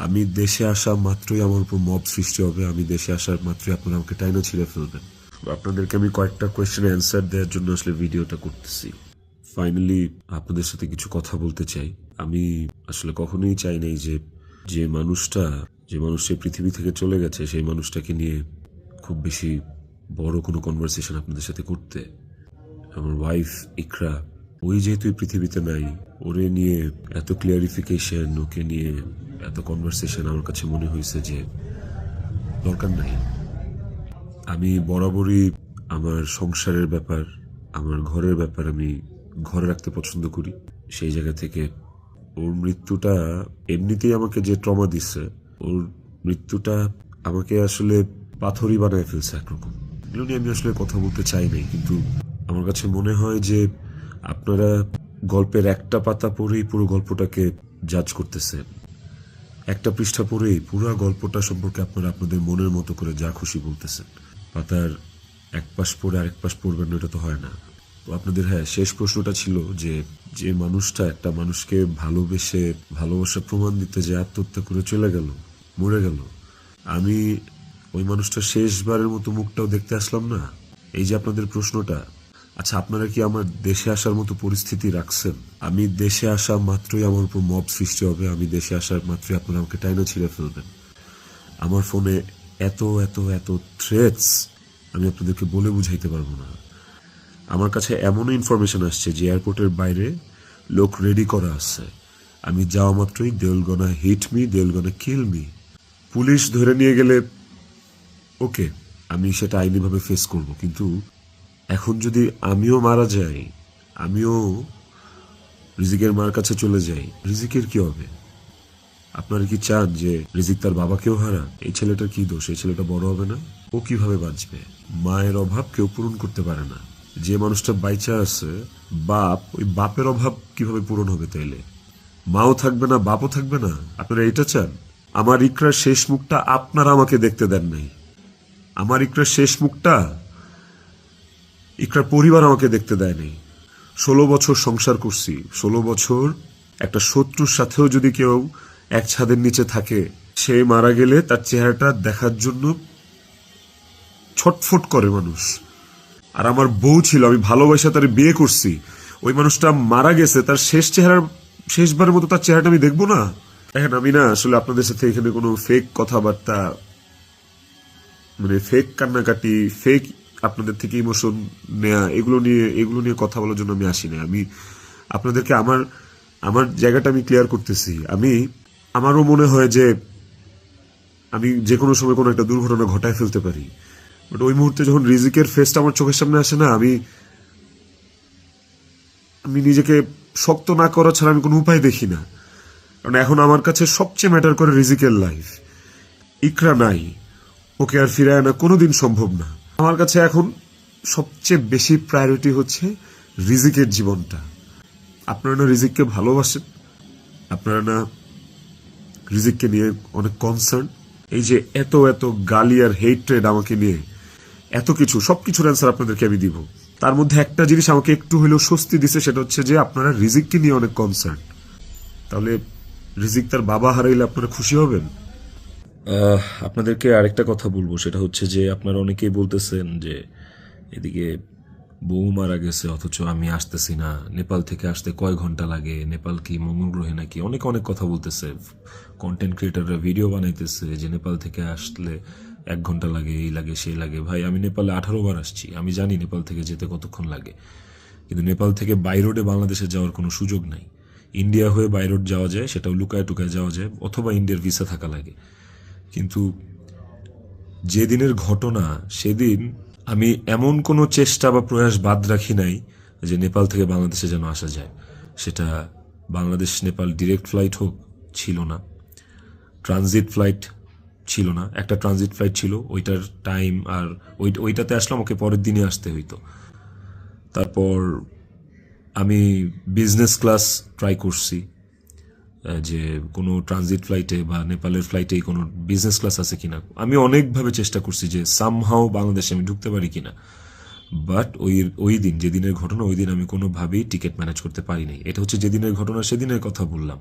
আমি দেশে আসা মাত্রই আমার উপর মব সৃষ্টি হবে। আমি দেশে আসার মাত্রই আপনারা আমাকে টাইনা ছিঁড়ে ফেলবেন। আপনাদেরকে আমি কয়েকটা কোয়েশ্চেনের অ্যান্সার দেওয়ার জন্য আসলে ভিডিওটা করতেছি। ফাইনালি আপনাদের সাথে কিছু কথা বলতে চাই। আমি আসলে কখনোই চাই নাই যে যে মানুষটা এই পৃথিবী থেকে চলে গেছে সেই মানুষটাকে নিয়ে খুব বেশি বড় কোনো কনভারসেশন আপনাদের সাথে করতে। আমার ওয়াইফ ইকরা, ওই যেহেতু এই পৃথিবীতে নাই, ওরে নিয়ে এত ক্লিয়ারিফিকেশন, ওকে নিয়ে এত কনভারসেশন আমার কাছে মনে হয়েছে যে দরকার নাই। আমি বরাবরই আমার সংসারের ব্যাপার, আমার ঘরের ব্যাপার আমি ঘরে রাখতে পছন্দ করি। সেই জায়গা থেকে ওর মৃত্যুটা এমনিতেই আমাকে যে ট্রমা দিচ্ছে, ওর মৃত্যুটা আমাকে আসলে পাথরই বানায় ফেলছে একরকম। এগুলো নিয়ে আমি আসলে কথা বলতে চাই নাই, কিন্তু আমার কাছে মনে হয় যে আপনারা গল্পের একটা পাতা পড়েই পুরো গল্পটাকে জাজ করতেছেন। একটা পৃষ্ঠা পড়েই পুরো গল্পটা সম্পর্কে আপনারা আপনাদের মনের মতো করে যা খুশি বলতেছেন। পাতার এক পাশ পড়ে আরেক পাশ পড়বেন না, এটা তো হয় না। তো আপনাদের শেষ প্রশ্নটা ছিল যে যে মানুষটা একটা মানুষকে ভালোবেসে ভালোবাসার প্রমাণ দিতে যে আত্মহত্যা করে চলে গেল, মরে গেল, আমি ওই মানুষটা শেষবারের মতো মুখটাও দেখতে আসলাম না। এই যে আপনাদের প্রশ্নটা, আচ্ছা আপনারা কি আমার দেশে আসার মতো পরিস্থিতি রাখছেন? আমি দেশে আসা মাত্রই আমার উপর মব সৃষ্টি হবে। আমি দেশে আসার মাত্রই আপনারা আমাকে টাইনা ছিঁড়ে ফেলবেন। আমার ফোনে এত এত এত থ্রেটস আমি আপনাদেরকে বলে বুঝাইতে পারবো না। আমার কাছে এমনও ইনফরমেশন আসছে যে এয়ারপোর্টের বাইরে লোক রেডি করা আছে। আমি যাওয়া মাত্রই they will gonna hit me, they will gonna kill me. Police ধরে নিয়ে গেলে ওকে, আমি সেটা আইনিভাবে ফেস করব, কিন্তু এখন যদি আমিও মারা যাই, আমিও রিজিকের মার কাছে চলে যাই, রিজিকের কি হবে? আপনারা কি চান যে রিজিক তার বাবাকেও হারান? এই ছেলেটার কি দোষ? এই ছেলেটা বড় হবে না, ও কিভাবে বাঁচবে? মায়ের অভাব কেউ পূরণ করতে পারে না। যে মানুষটা বাইচা আছে বাপ, ওই বাপের অভাব কিভাবে পূরণ হবে তাইলে? মাও থাকবে না, বাপও থাকবে না। আপনারা এটা চান? আমার ইকরার শেষ মুখটা আপনারা আমাকে দেখতে দেন নাই। আমার ইকরার শেষ মুখটা ইকরার পরিবার আমাকে দেখতে দেয়নি। 16 বছর সংসার করছি, 16 বছর একটা শত্রুর সাথেও যদি কেউ এক ছাদের নিচে থাকে, সে মারা গেলে তার চেহারাটা দেখার জন্য ছটফট করে মানুষ। আর আমার বউ ছিল, আমি ভালোবাসা তার বিয়ে করছি, ওই মানুষটা মারা গেছে, তার শেষবারের মতো তার চেহারাটা আমি দেখবো না? দেখেন, আমি না আসলে আপনাদের সাথে এখানে কোনো ফেক কথাবার্তা, মানে ফেক কান্নাকাটি, ফেক আপনাদের থেকে ইমোশন নেয়া, এগুলো নিয়ে কথা বলার জন্য আমি আসি না। আমি আপনাদেরকে আমার আমার জায়গাটা আমি ক্লিয়ার করতেছি। আমারও মনে হয় যে আমি যে কোনো সময় কোনো একটা দুর্ঘটনা ঘটায় ফেলতে পারি, বাট ওই মুহূর্তে যখন রিজিকের ফেসটা আমার চোখের সামনে আসে না, আমি নিজেকে শক্ত না করা ছাড়া আমি কোনো উপায় দেখি না। কারণ এখন আমার কাছে সবচেয়ে ম্যাটার করে রিজিকের লাইফ। ইকরা নাই, ওকে আর ফিরায় আনা কোনোদিন সম্ভব না। আমার কাছে এখন সবচেয়ে বেশি প্রায়োরিটি হচ্ছে রিজিকের জীবনটা। আপনারা না রিজিককে ভালোবাসেন, আপনারা না রিজিককে নিয়ে অনেক কনসার্ন। এই যে এত এত গালি আর হেট্রেড আমাকে নিয়ে, এত কিছু, সবকিছুর অ্যান্সার আপনাদেরকে আমি দিব। তার মধ্যে একটা জিনিস আমাকে একটু হলেও স্বস্তি দিছে, সেটা হচ্ছে যে আপনারা রিজিককে নিয়ে অনেক কনসার্ন। তাহলে রিজিক তার বাবা হারাইলে আপনারা খুশি হবেন? আপনাদেরকে আরেকটা কথা বলবো, সেটা হচ্ছে যে আপনারা অনেকেই বলতেছেন যে এদিকে বউ মারা গেছে অথচ আমি আসতেছি না, নেপাল থেকে আসতে কয় ঘন্টা লাগে, নেপাল কি মঙ্গল গ্রহে নাকি, অনেক অনেক কথা বলতেছে। কন্টেন্ট ক্রিয়েটাররা ভিডিও বানাইতেছে যে নেপাল থেকে আসলে 1 ঘন্টা লাগে, এই লাগে সেই লাগে। ভাই, আমি নেপালে 18 বার আসছি, আমি জানি নেপাল থেকে যেতে কতক্ষণ লাগে। কিন্তু নেপাল থেকে বাই রোডে বাংলাদেশে যাওয়ার কোনো সুযোগ নাই। ইন্ডিয়া হয়ে বাই রোড যাওয়া যায়, সেটাও লুকায় টুকায় যাওয়া যায়, অথবা ইন্ডিয়ার ভিসা থাকা লাগে। কিন্তু যেদিনের ঘটনা, সেদিন আমি এমন কোনো চেষ্টা বা প্রয়াস বাদ রাখি নাই যে নেপাল থেকে বাংলাদেশে যেন আসা যায়। সেটা বাংলাদেশ নেপাল ডিরেক্ট ফ্লাইট হোক, ছিল না। ট্রানজিট ফ্লাইট ছিল না, একটা ট্রানজিট ফ্লাইট ছিল, ওইটার টাইম, আর ওইটাতে আসলাম, ওকে পরের দিনে আসতে হইতো। তারপর আমি বিজনেস ক্লাস ট্রাই করছি, যে কোনো ট্রানজিট ফ্লাইটে বা নেপালের ফ্লাইটেই কোনো বিজনেস ক্লাস আছে কিনা। আমি অনেকভাবে চেষ্টা করছি যে সামহাও বাংলাদেশে আমি ঢুকতে পারি কিনা, বাট ওই দিন, যেদিনের ঘটনা, ওই দিন আমি কোনোভাবেই টিকিট ম্যানেজ করতে পারি নাই। এটা হচ্ছে যেদিনের ঘটনা সেদিনের কথা বললাম।